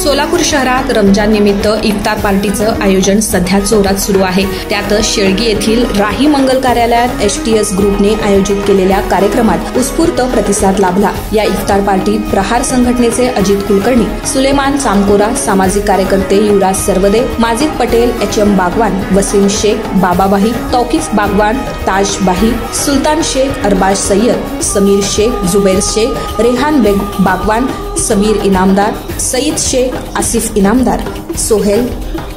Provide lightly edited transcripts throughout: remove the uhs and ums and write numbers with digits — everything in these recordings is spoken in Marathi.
सोलापूर शहरात रमजान निमित्त इफ्तार पार्टीचं आयोजन सध्या जोरात सुरू आहे। त्यातच शेळगी येथील राही मंगल कार्यालयात एचटीएस ग्रुपने आयोजित केलेल्या कार्यक्रमात उत्स्फूर्त प्रतिसाद लाभला। या इफ्तार पार्टीत प्रहार संघटनेचे अजित कुलकर्णी, सुलेमान चामकोरा, सामाजिक कार्यकर्ते युवराज सरवदे, माजिद पटेल, एचएम बागवान, वसीम शेख, बाबाबाही, तौकीफ बागवान, ताज बाही, सुलतान शेख, अरबाज सय्यद, समीर शेख, जुबैर शेख, रेहान बेग बागवान, समीर इनामदार, सईद शेख, आसिफ इनामदार, सोहेल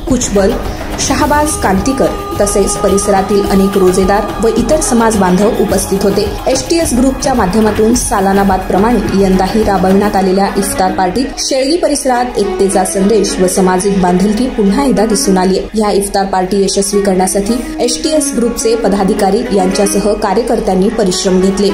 कुचबल, शहाबाज कांतीकर तसेच परिसरातील अनेक रोजेदार व इतर समाज बांधव उपस्थित होते। एचटीएस ग्रुपच्या माध्यमातून सालानाबादप्रमाणे यंदाही राबविण्यात आलेल्या इफ्तार पार्टीत शेळगी परिसरात एकतेचा संदेश व सामाजिक बांधिलकी पुन्हा एकदा दिसून आली आहे। या इफ्तार पार्टी यशस्वी करण्यासाठी एचटीएस ग्रुपचे पदाधिकारी यांच्यासह कार्यकर्त्यांनी परिश्रम घेतले।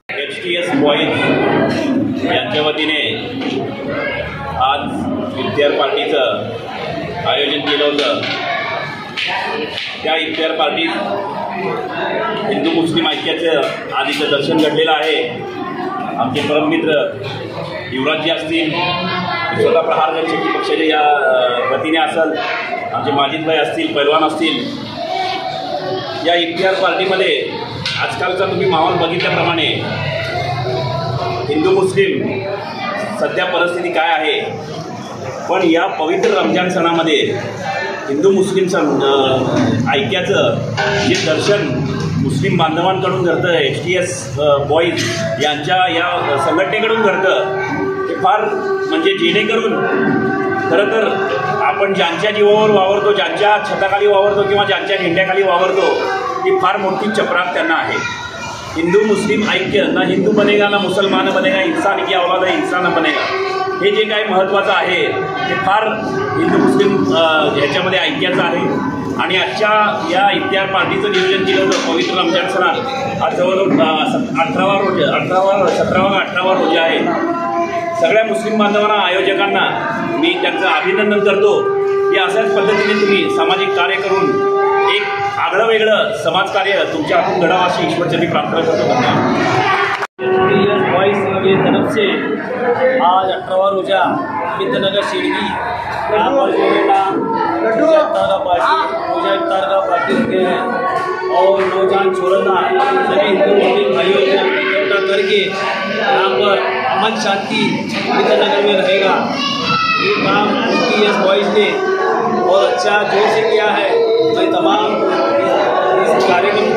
एचटीएस बॉईज यांच्या वतीने आज इफ्तार पार्टीचं आयोजन केलं होतं। त्या इफ्तार पार्टीत हिंदू मुस्लिम ऐक्याचं आज इथं दर्शन घडलेलं आहे। आमचे परममित्र युवराजजी असतील, स्वतः प्रहार जनशक्ती पक्षाच्या या वतीने असेल, आमचे माजिदभाई असतील, पैलवान असतील। या इफ्तार पार्टीमध्ये आजकालचा तुम्ही माहोल बघितल्याप्रमाणे हिंदू मुस्लिम सध्या परिस्थिती काय आहे, पण या पवित्र रमजान सणामध्ये हिंदू मुस्लिम ऐक्याचं जे दर्शन मुस्लिम बांधवांकडून घडतं, एचटीएस बॉईज यांच्या या संघटनेकडून घडतं, ते फार म्हणजे जेणेकरून खरं तर आपण ज्यांच्या जीवावर वावरतो, ज्यांच्या छताखाली वावरतो किंवा ज्यांच्या झेंड्याखाली वावरतो, ती फार मोठी चपराक त्यांना आहे। हिंदू मुस्लिम ऐक्य, ना हिंदू बनेगा ना मुसलमान बनेगा, इंसान की औलाद है इंसान बनेगा, हे जे काही महत्त्वाचं आहे ते फार हिंदू मुस्लिम ह्याच्यामध्ये ऐक्याचं आहे। आणि आजच्या या इफ्तार पार्टीचं नियोजन केलं होतं पवित्र रमजान सणात. आज जवळजवळ 17वा रोजा आहे. सगळ्या मुस्लिम बांधवांना, आयोजकांना मी त्यांचं अभिनंदन करतो की अशाच पद्धतीने तुम्ही सामाजिक कार्य करून एक आगळं वेगळं समाजकार्य तुमच्या हातून घडावं अशी ईश्वरचरणी प्रार्थना करतो. वॉइस की तरफ से आज 18वां रोजा मित्रनगर शिरडी यहाँ पर जो है ना रोजा इफ्तार का पार्टी रखे हैं और नौजवान छोड़ना सभी हिंदू मुस्लिम भाइयों को इकट्ठा करके यहाँ पर अमन शांति मित्रनगर में रहेगा। ये काम एसटीएस वॉइस ने बहुत अच्छा जोर से किया है। मैं तमाम इस कार्यक्रम